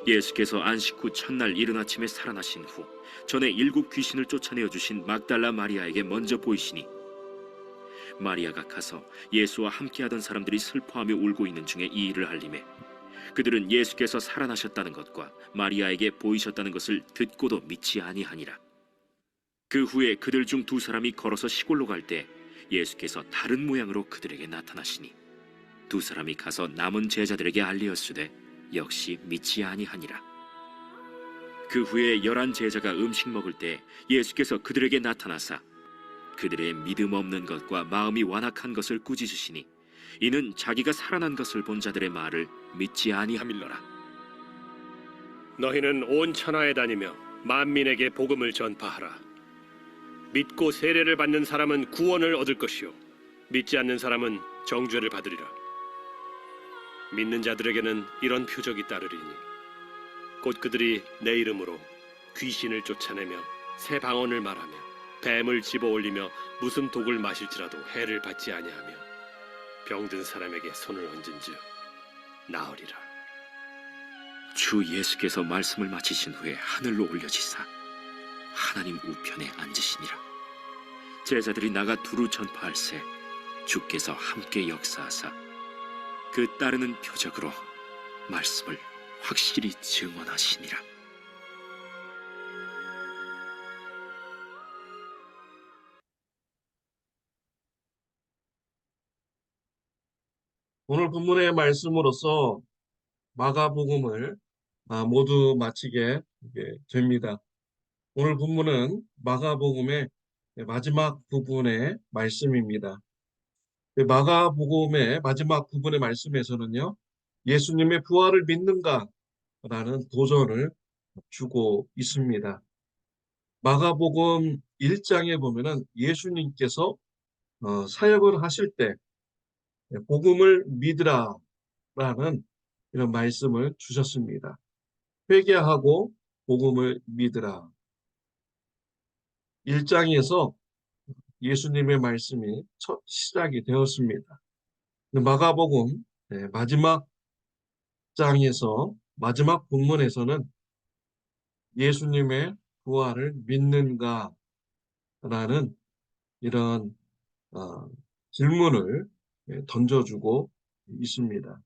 예수께서 안식 후 첫날 이른 아침에 살아나신 후 전에 7 귀신을 쫓아내어 주신 막달라 마리아에게 먼저 보이시니, 마리아가 가서 예수와 함께하던 사람들이 슬퍼하며 울고 있는 중에 이 일을 알림해 그들은 예수께서 살아나셨다는 것과 마리아에게 보이셨다는 것을 듣고도 믿지 아니하니라. 그 후에 그들 중 2 사람이 걸어서 시골로 갈 때 예수께서 다른 모양으로 그들에게 나타나시니 2 사람이 가서 남은 제자들에게 알리었으되 역시 믿지 아니하니라. 그 후에 11 제자가 음식 먹을 때 예수께서 그들에게 나타나사 그들의 믿음 없는 것과 마음이 완악한 것을 꾸짖으시니, 이는 자기가 살아난 것을 본 자들의 말을 믿지 아니함일러라. 너희는 온 천하에 다니며 만민에게 복음을 전파하라. 믿고 세례를 받는 사람은 구원을 얻을 것이요 믿지 않는 사람은 정죄를 받으리라. 믿는 자들에게는 이런 표적이 따르리니 곧 그들이 내 이름으로 귀신을 쫓아내며 새 방언을 말하며 뱀을 집어올리며 무슨 독을 마실지라도 해를 받지 아니하며 병든 사람에게 손을 얹은즉 나으리라. 주 예수께서 말씀을 마치신 후에 하늘로 올려지사 하나님 우편에 앉으시니라. 제자들이 나가 두루 전파할새 주께서 함께 역사하사 그 따르는 표적으로 말씀을 확실히 증언하시니라. 오늘 본문의 말씀으로서 마가복음을 모두 마치게 됩니다. 오늘 본문은 마가복음의 마지막 부분의 말씀입니다. 마가복음의 마지막 부분의 말씀에서는요, 예수님의 부활을 믿는가? 라는 도전을 주고 있습니다. 마가복음 1장에 보면은 예수님께서 사역을 하실 때 복음을 믿으라 라는 이런 말씀을 주셨습니다. 회개하고 복음을 믿으라. 1장에서 예수님의 말씀이 첫 시작이 되었습니다. 마가복음 마지막 장에서 마지막 본문에서는 예수님의 부활을 믿는가 라는 이런 질문을 던져주고 있습니다.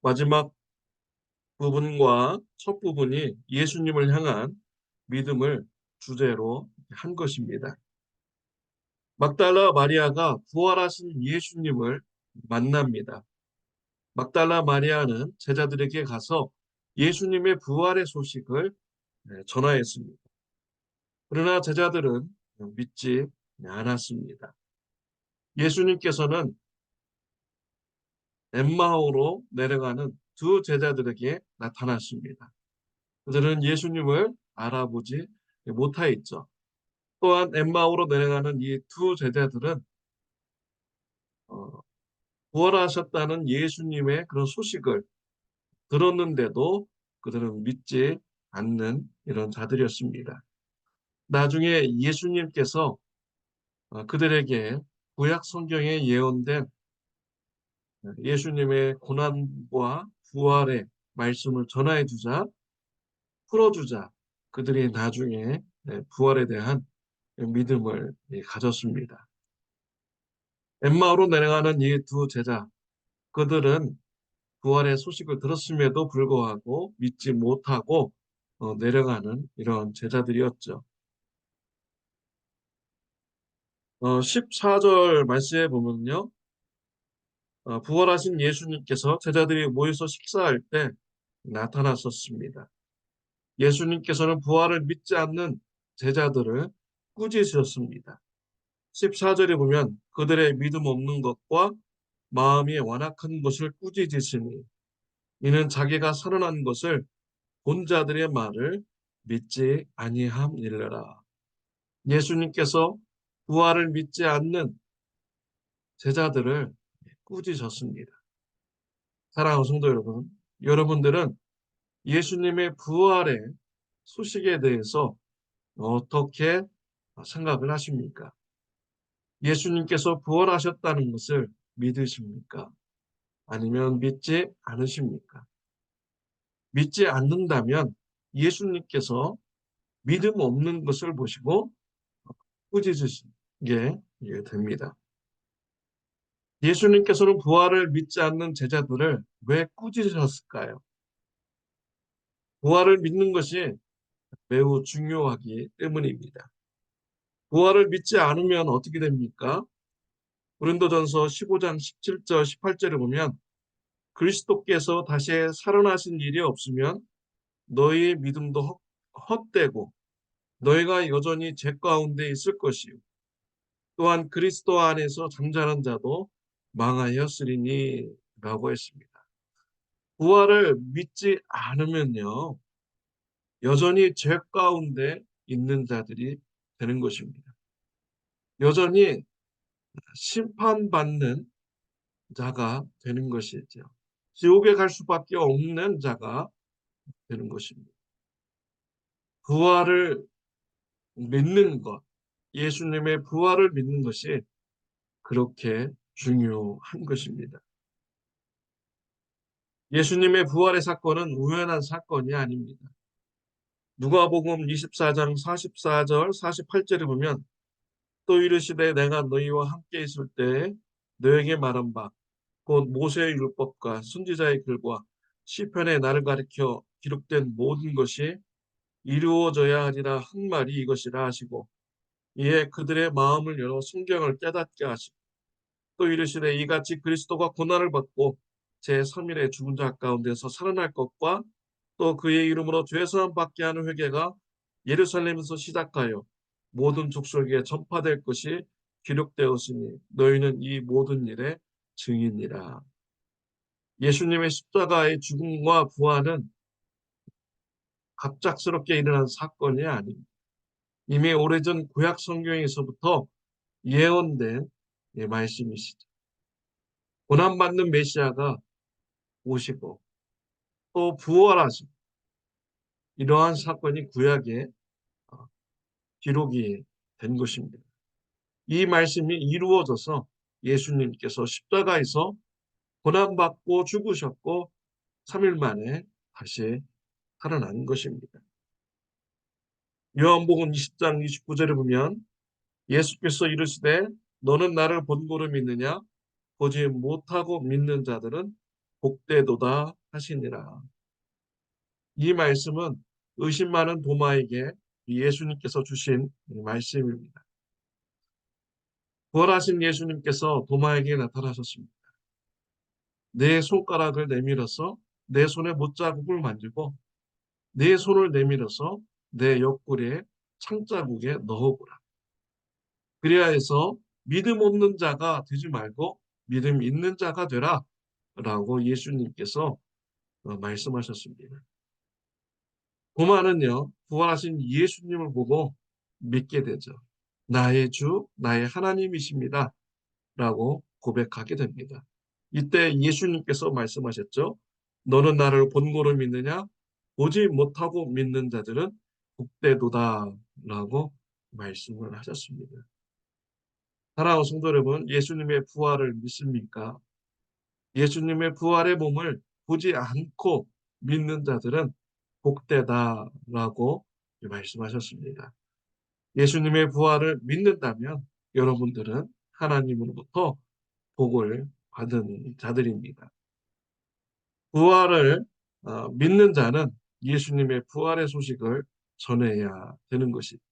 마지막 부분과 첫 부분이 예수님을 향한 믿음을 주제로 한 것입니다. 막달라 마리아가 부활하신 예수님을 만납니다. 막달라 마리아는 제자들에게 가서 예수님의 부활의 소식을 전하였습니다. 그러나 제자들은 믿지 않았습니다. 예수님께서는 엠마오로 내려가는 2 제자들에게 나타났습니다. 그들은 예수님을 알아보지 못하였죠. 또한 엠마오로 내려가는 이 2 제자들은 부활하셨다는 예수님의 그런 소식을 들었는데도 그들은 믿지 않는 이런 자들이었습니다. 나중에 예수님께서 그들에게 구약 성경에 예언된 예수님의 고난과 부활의 말씀을 전해 주자, 풀어주자, 그들이 나중에 부활에 대한 믿음을 가졌습니다. 엠마오로 내려가는 이 2 제자, 그들은 부활의 소식을 들었음에도 불구하고 믿지 못하고 내려가는 이런 제자들이었죠. 14절 말씀에 보면요, 부활하신 예수님께서 제자들이 모여서 식사할 때 나타났었습니다. 예수님께서는 부활을 믿지 않는 제자들을 꾸짖으셨습니다. 14절에 보면 그들의 믿음 없는 것과 마음이 완악한 것을 꾸짖으시니 이는 자기가 살아난 것을 본 자들의 말을 믿지 아니함이니라. 예수님께서 부활을 믿지 않는 제자들을 꾸짖으셨습니다. 사랑하는 성도 여러분, 여러분들은 예수님의 부활의 소식에 대해서 어떻게 생각을 하십니까? 예수님께서 부활하셨다는 것을 믿으십니까? 아니면 믿지 않으십니까? 믿지 않는다면 예수님께서 믿음 없는 것을 보시고 꾸짖으시게 됩니다. 예수님께서는 부활을 믿지 않는 제자들을 왜 꾸짖으셨을까요? 부활을 믿는 것이 매우 중요하기 때문입니다. 부활을 믿지 않으면 어떻게 됩니까? 고린도전서 15장 17절 18절을 보면 그리스도께서 다시 살아나신 일이 없으면 너희의 믿음도 헛되고 너희가 여전히 죄 가운데 있을 것이요 또한 그리스도 안에서 잠자는 자도 망하였으리니 라고 했습니다. 부활을 믿지 않으면요 여전히 죄 가운데 있는 자들이 되는 것입니다. 여전히 심판받는 자가 되는 것이죠. 지옥에 갈 수밖에 없는 자가 되는 것입니다. 부활을 믿는 것, 예수님의 부활을 믿는 것이 그렇게 중요한 것입니다. 예수님의 부활의 사건은 우연한 사건이 아닙니다. 누가복음 24장 44절 48절에 보면 또 이르시되 내가 너희와 함께 있을 때에 너에게 말한 바 곧 모세의 율법과 선지자의 글과 시편에 나를 가리켜 기록된 모든 것이 이루어져야 하리라 한 말이 이것이라 하시고 이에 그들의 마음을 열어 성경을 깨닫게 하시고 또 이르시되 이같이 그리스도가 고난을 받고 제3일에 죽은 자 가운데서 살아날 것과 또 그의 이름으로 죄사함 받게 하는 회개가 예루살렘에서 시작하여 모든 족속에게 전파될 것이 기록되었으니 너희는 이 모든 일의 증인이라. 예수님의 십자가의 죽음과 부활은 갑작스럽게 일어난 사건이 아닙니다. 이미 오래전 구약 성경에서부터 예언된 말씀이시죠. 고난받는 메시아가 오시고 또 부활하시고 이러한 사건이 구약에 어, 기록이 된 것입니다. 이 말씀이 이루어져서 예수님께서 십자가에서 고난받고 죽으셨고 3일 만에 다시 살아난 것입니다. 요한복음 20장 29절에 보면 예수께서 이르시되 너는 나를 본고로 믿느냐 보지 못하고 믿는 자들은 복되도다 하시니라. 이 말씀은 의심 많은 도마에게 예수님께서 주신 말씀입니다. 부활하신 예수님께서 도마에게 나타나셨습니다. 내 손가락을 내밀어서 내 손에 못자국을 만지고 내 손을 내밀어서 내 옆구리에 창자국에 넣어보라. 그래야 해서 믿음 없는 자가 되지 말고 믿음 있는 자가 되라 라고 예수님께서 말씀하셨습니다. 도마는요 부활하신 예수님을 보고 믿게 되죠. 나의 주, 나의 하나님이십니다 라고 고백하게 됩니다. 이때 예수님께서 말씀하셨죠. 너는 나를 본고로 믿느냐? 보지 못하고 믿는 자들은 복되도다 라고 말씀을 하셨습니다. 사랑하는 성도 여러분, 예수님의 부활을 믿습니까? 예수님의 부활의 몸을 보지 않고 믿는 자들은 복되다라고 말씀하셨습니다. 예수님의 부활을 믿는다면 여러분들은 하나님으로부터 복을 받은 자들입니다. 부활을 믿는 자는 예수님의 부활의 소식을 전해야 되는 것입니다.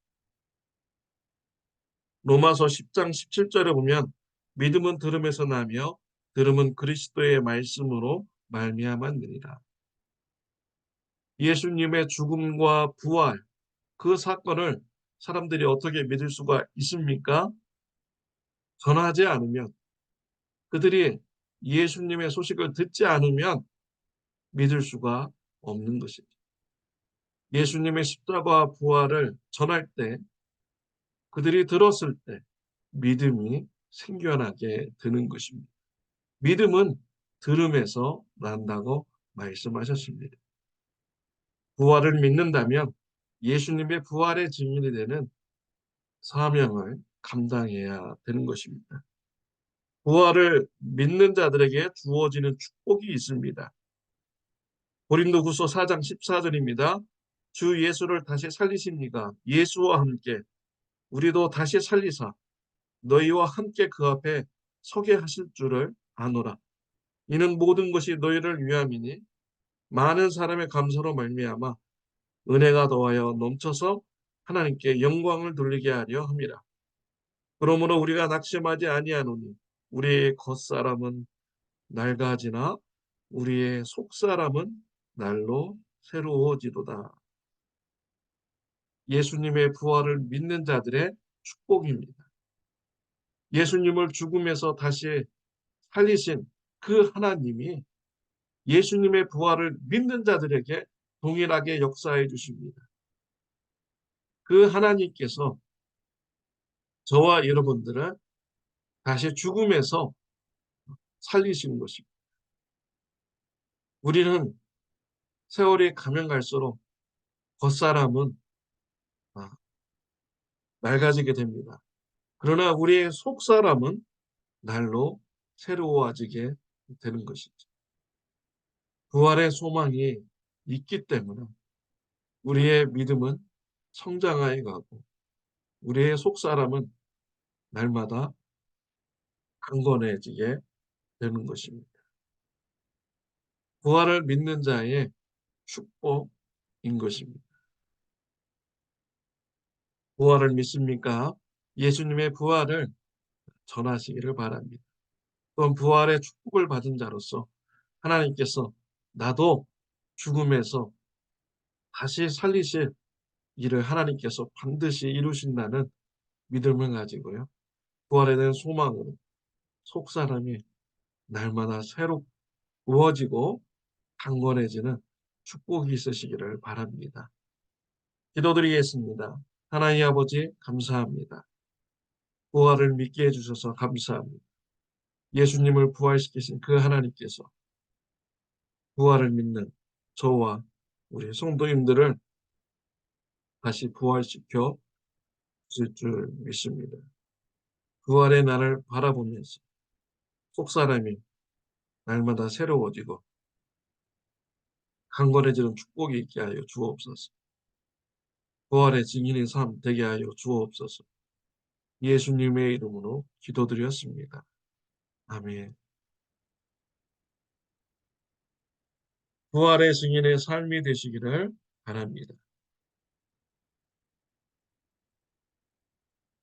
로마서 10장 17절에 보면 믿음은 들음에서 나며 들음은 그리스도의 말씀으로 말미암았느니라. 예수님의 죽음과 부활 그 사건을 사람들이 어떻게 믿을 수가 있습니까? 전하지 않으면 그들이 예수님의 소식을 듣지 않으면 믿을 수가 없는 것입니다. 예수님의 십자가와 부활을 전할 때 그들이 들었을 때 믿음이 생겨나게 되는 것입니다. 믿음은 들음에서 난다고 말씀하셨습니다. 부활을 믿는다면 예수님의 부활의 증인이 되는 사명을 감당해야 되는 것입니다. 부활을 믿는 자들에게 주어지는 축복이 있습니다. 고린도후서 4장 14절입니다. 주 예수를 다시 살리십니까? 예수와 함께 우리도 다시 살리사 너희와 함께 그 앞에 서게 하실 줄을 아노라. 이는 모든 것이 너희를 위함이니 많은 사람의 감사로 말미암아 은혜가 더하여 넘쳐서 하나님께 영광을 돌리게 하려 함이라. 그러므로 우리가 낙심하지 아니하노니 우리의 겉사람은 낡아지나 우리의 속사람은 날로 새로워지도다. 예수님의 부활을 믿는 자들의 축복입니다. 예수님을 죽음에서 다시 살리신 그 하나님이 예수님의 부활을 믿는 자들에게 동일하게 역사해 주십니다. 그 하나님께서 저와 여러분들을 다시 죽음에서 살리신 것입니다. 우리는 세월이 가면 갈수록 겉사람은 낡아지게 됩니다. 그러나 우리의 속사람은 날로 새로워지게 되는 것이죠. 부활의 소망이 있기 때문에 우리의 믿음은 성장하여 가고 우리의 속사람은 날마다 강건해지게 되는 것입니다. 부활을 믿는 자의 축복인 것입니다. 부활을 믿습니까? 예수님의 부활을 전하시기를 바랍니다. 또한 부활의 축복을 받은 자로서 하나님께서 나도 죽음에서 다시 살리실 일을 하나님께서 반드시 이루신다는 믿음을 가지고요. 부활에 대한 소망으로 속사람이 날마다 새롭워지고 강건해지는 축복이 있으시기를 바랍니다. 기도드리겠습니다. 하나님 아버지 감사합니다. 부활을 믿게 해주셔서 감사합니다. 예수님을 부활시키신 그 하나님께서 부활을 믿는 저와 우리 성도님들을 다시 부활시켜 주실 줄 믿습니다. 부활의 날을 바라보면서 속사람이 날마다 새로워지고 강건해지는 축복이 있게 하여 주옵소서. 부활의 증인의 삶 되게 하여 주옵소서. 예수님의 이름으로 기도드렸습니다. 아멘. 부활의 증인의 삶이 되시기를 바랍니다.